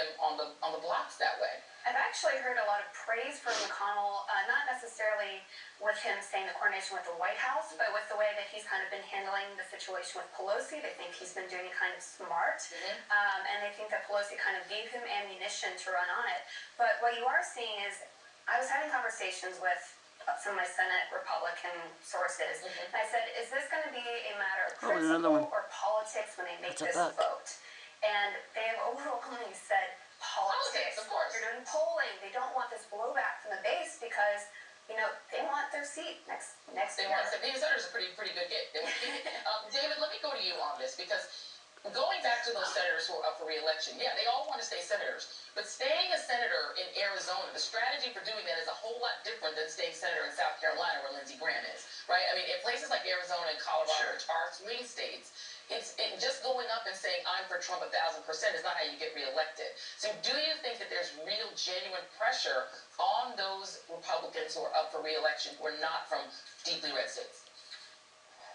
them on the blocks that way. I've actually heard a lot of praise for McConnell, not necessarily with him saying the coordination with the White House, but with the way that he's kind of been handling the situation with Pelosi. They think he's been doing it kind of smart, and they think that Pelosi kind of gave him ammunition to run on it. But what you are seeing is, I was having conversations with some of my Senate Republican sources, and I said, is this going to be a matter of principle or politics when they make this vote? And they have overwhelmingly said politics. Of course. They're doing polling. They don't want this blowback from the base because, they want their seat next They year. want to. Being a senator is a pretty good gig. David, let me go to you on this, because going back to those senators who are up for re-election, yeah, they all want to stay senators. But staying a senator in Arizona, the strategy for doing that is a whole lot different than staying senator in South Carolina, where Lindsey Graham is, right? I mean, in places like Arizona and Colorado, which are swing states, just going up and saying I'm for Trump 1,000% is not how you get reelected. So do you think that there's real, genuine pressure on those Republicans who are up for reelection who are not from deeply red states?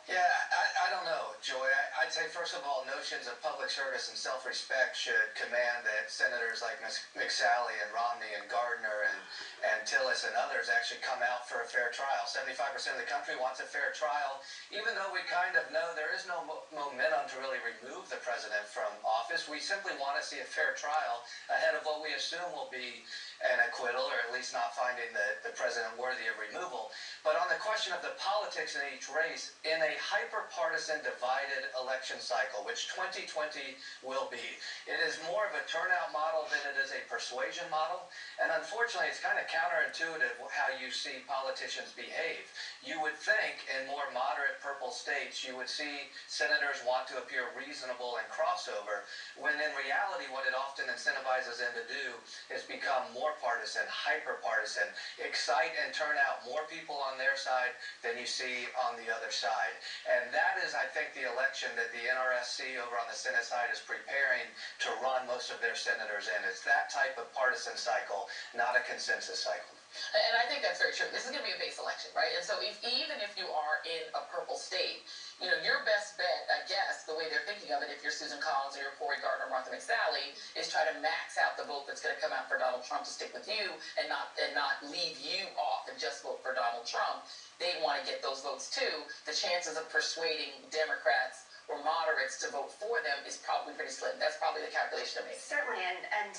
Yeah, I don't know, Joy. I'd say, first of all, notions of public service and self-respect should command that senators like McSally and Romney and Gardner and Tillis and others actually come out for a fair trial. 75% of the country wants a fair trial, even though we kind of know there is no momentum to really remove the president from office. We simply want to see a fair trial ahead of what we assume will be an acquittal, or at least not finding the president worthy of removal. But on the question of the politics in each race, in a hyper-partisan divided election cycle, which 2020 will be, it is more of a turnout model than it is a persuasion model. And unfortunately, it's kind of counterintuitive how you see politicians behave. You would think in more moderate purple states, you would see senators want to appear reasonable and crossover, when in reality, what it often incentivizes them to do is become more partisan, hyper-partisan, excite and turn out more people on their side than you see on the other side. And that is, I think, the election that the NRSC over on the Senate side is preparing to run most of their senators in. It's that type of partisan cycle, not a consensus cycle. And I think that's very true. This is going to be a base election, right? And so even if you are in a purple state, your best bet, I guess, the way they're thinking of it, if you're Susan Collins or you're Cory Gardner or Martha McSally, is try to max out the vote that's going to come out for Donald Trump to stick with you and not leave you off and just vote for Donald Trump. They want to get those votes too. The chances of persuading Democrats or moderates to vote for them is probably pretty slim. That's probably the calculation to make. Certainly, and